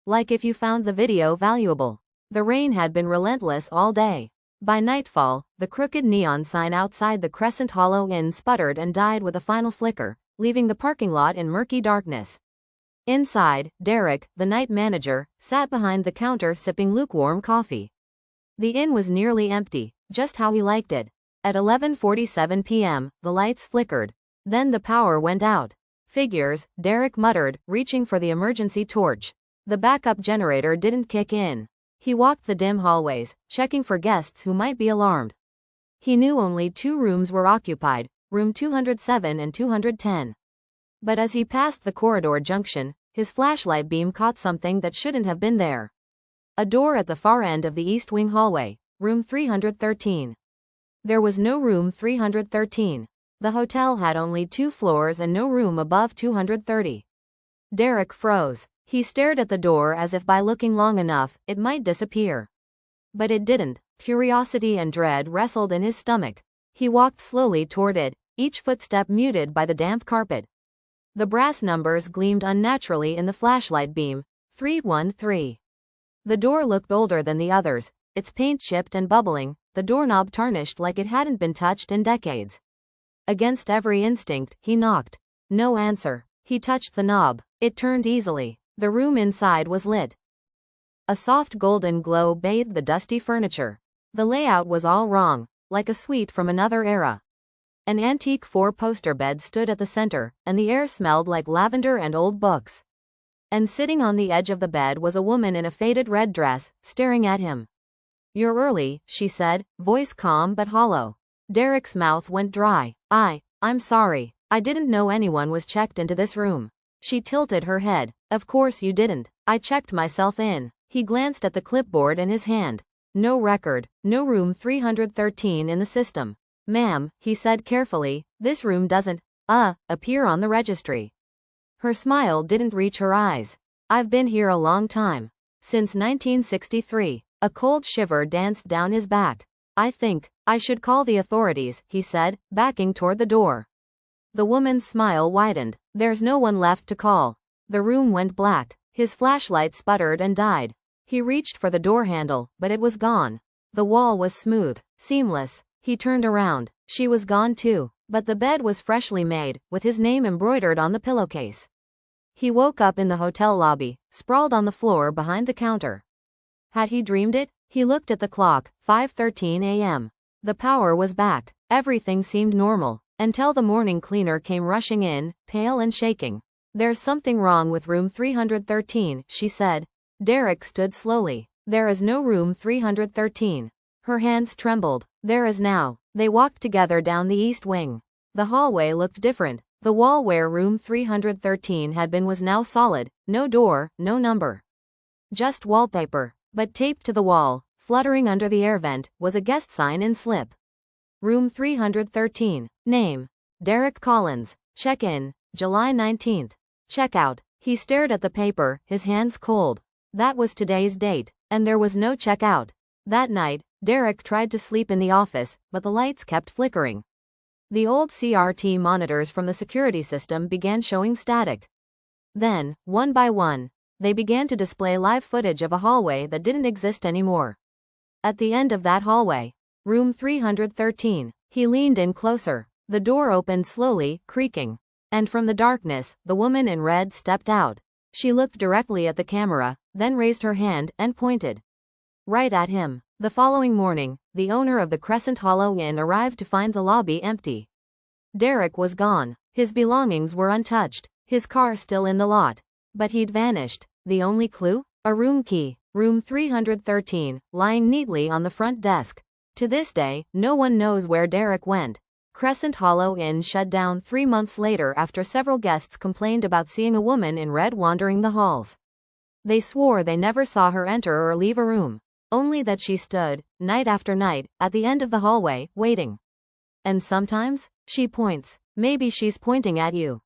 Like if you found the video valuable. The rain had been relentless all day. By nightfall, the crooked neon sign outside the Crescent Hollow Inn sputtered and died with a final flicker, leaving the parking lot in murky darkness. Inside, Derek, the night manager, sat behind the counter sipping lukewarm coffee. The inn was nearly empty, just how he liked it. At 11:47 p.m., the lights flickered. Then the power went out. Figures, Derek muttered, reaching for the emergency torch. The backup generator didn't kick in. He walked the dim hallways, checking for guests who might be alarmed. He knew only 2 rooms were occupied, room 207 and 210. But as he passed the corridor junction, his flashlight beam caught something that shouldn't have been there. A door at the far end of the east wing hallway, room 313. There was no room 313. The hotel had only 2 floors and no room above 230. Derek froze. He stared at the door as if by looking long enough, it might disappear. But it didn't. Curiosity and dread wrestled in his stomach. He walked slowly toward it, each footstep muted by the damp carpet. The brass numbers gleamed unnaturally in the flashlight beam. 313. The door looked older than the others, its paint chipped and bubbling, the doorknob tarnished like it hadn't been touched in decades. Against every instinct, he knocked. No answer. He touched the knob. It turned easily. The room inside was lit. A soft golden glow bathed the dusty furniture. The layout was all wrong, like a suite from another era. An antique 4-poster bed stood at the center, and the air smelled like lavender and old books. And sitting on the edge of the bed was a woman in a faded red dress, staring at him. "You're early," she said, voice calm but hollow. Derek's mouth went dry. I'm sorry. I didn't know anyone was checked into this room." She tilted her head. "Of course you didn't. I checked myself in." He glanced at the clipboard in his hand. No record, no room 313 in the system. "Ma'am," he said carefully, "this room doesn't, appear on the registry." Her smile didn't reach her eyes. "I've been here a long time. Since 1963. A cold shiver danced down his back. "I think I should call the authorities," he said, backing toward the door. The woman's smile widened. "There's no one left to call." The room went black. His flashlight sputtered and died. He reached for the door handle, but it was gone. The wall was smooth, seamless. He turned around. She was gone too, but the bed was freshly made, with his name embroidered on the pillowcase. He woke up in the hotel lobby, sprawled on the floor behind the counter. Had he dreamed it? He looked at the clock, 5:13 a.m. The power was back. Everything seemed normal, until the morning cleaner came rushing in, pale and shaking. "There's something wrong with room 313, she said. Derek stood slowly. "There is no room 313. Her hands trembled. "There is now." They walked together down the east wing. The hallway looked different. The wall where room 313 had been was now solid, no door, no number. Just wallpaper. But taped to the wall, fluttering under the air vent, was a guest sign in slip. Room 313. Name: Derek Collins. Check-in: July 19th. Check-out. He stared at the paper, his hands cold. That was today's date, and there was no check-out. That night, Derek tried to sleep in the office, but the lights kept flickering. The old CRT monitors from the security system began showing static. Then, one by one, they began to display live footage of a hallway that didn't exist anymore. At the end of that hallway, room 313, he leaned in closer. The door opened slowly, creaking. And from the darkness, the woman in red stepped out. She looked directly at the camera, then raised her hand and pointed right at him. The following morning, the owner of the Crescent Hollow Inn arrived to find the lobby empty. Derek was gone. His belongings were untouched, his car still in the lot. But he'd vanished. The only clue? A room key. Room 313, lying neatly on the front desk. To this day, no one knows where Derek went. Crescent Hollow Inn shut down 3 months later after several guests complained about seeing a woman in red wandering the halls. They swore they never saw her enter or leave a room. Only that she stood, night after night, at the end of the hallway, waiting. And sometimes, she points. Maybe she's pointing at you.